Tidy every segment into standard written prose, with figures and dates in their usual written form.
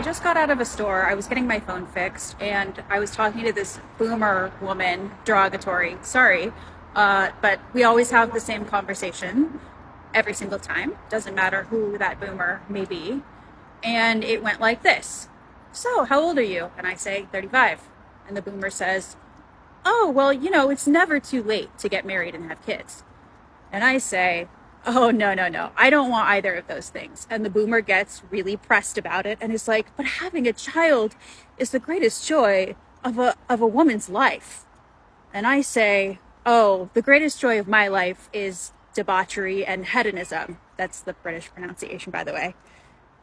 just got out of a store. I was getting my phone fixed, and I was talking to this boomer woman, derogatory, sorry, but we always have the same conversation every single time. Doesn't matter who that boomer may be. And it went like this. So, how old are you? And I say, 35. And the boomer says, oh, well, it's never too late to get married and have kids. And I say, oh, no, no, no. I don't want either of those things. And the boomer gets really pressed about it and is like, but having a child is the greatest joy of a woman's life. And I say, oh, the greatest joy of my life is debauchery and hedonism. That's the British pronunciation, by the way.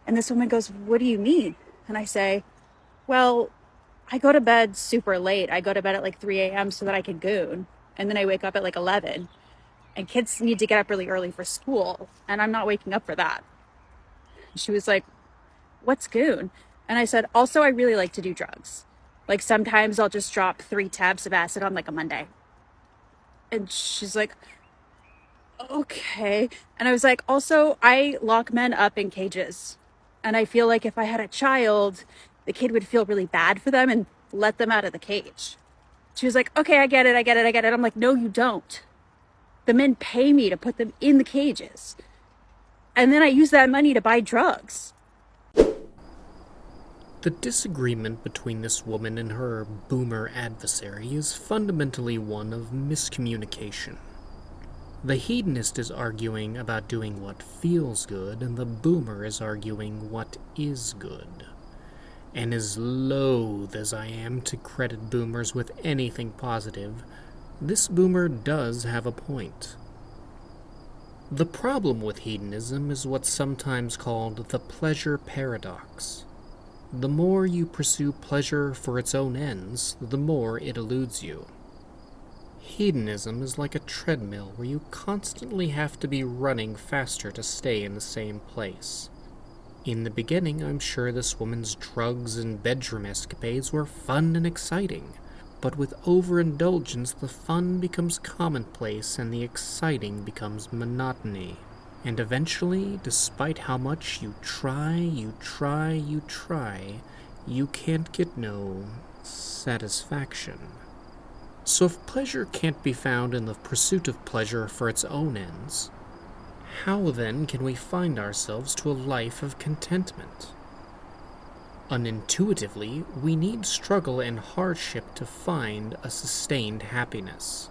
And this woman goes, what do you mean? And I say, well, I go to bed super late. I go to bed at like 3 a.m. so that I can goon. And then I wake up at like 11. And kids need to get up really early for school. And I'm not waking up for that. She was like, what's goon? And I said, also, I really like to do drugs. Like sometimes I'll just drop 3 tabs of acid on like a Monday. And she's like, okay. And I was like, also, I lock men up in cages. And I feel like if I had a child, the kid would feel really bad for them and let them out of the cage. She was like, okay, I get it. I'm like, no, you don't. The men pay me to put them in the cages. And then I use that money to buy drugs. The disagreement between this woman and her boomer adversary is fundamentally one of miscommunication. The hedonist is arguing about doing what feels good, and the boomer is arguing what is good. And as loath as I am to credit boomers with anything positive, this boomer does have a point. The problem with hedonism is what's sometimes called the pleasure paradox. The more you pursue pleasure for its own ends, the more it eludes you. Hedonism is like a treadmill where you constantly have to be running faster to stay in the same place. In the beginning, I'm sure this woman's drugs and bedroom escapades were fun and exciting, but with overindulgence, the fun becomes commonplace and the exciting becomes monotony. And eventually, despite how much you try, you can't get no satisfaction. So if pleasure can't be found in the pursuit of pleasure for its own ends, how then can we find ourselves to a life of contentment? Unintuitively, we need struggle and hardship to find a sustained happiness.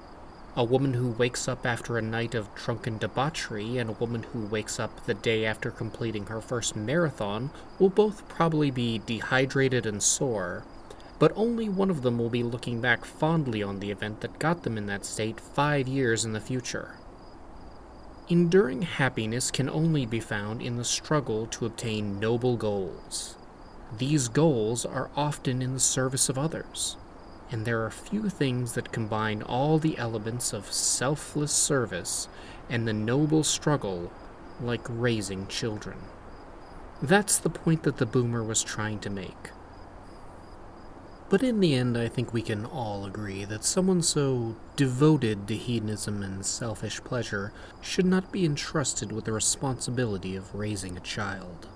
A woman who wakes up after a night of drunken debauchery and a woman who wakes up the day after completing her first marathon will both probably be dehydrated and sore, but only one of them will be looking back fondly on the event that got them in that state 5 years in the future. Enduring happiness can only be found in the struggle to obtain noble goals. These goals are often in the service of others, and there are few things that combine all the elements of selfless service and the noble struggle like raising children. That's the point that the boomer was trying to make. But in the end, I think we can all agree that someone so devoted to hedonism and selfish pleasure should not be entrusted with the responsibility of raising a child.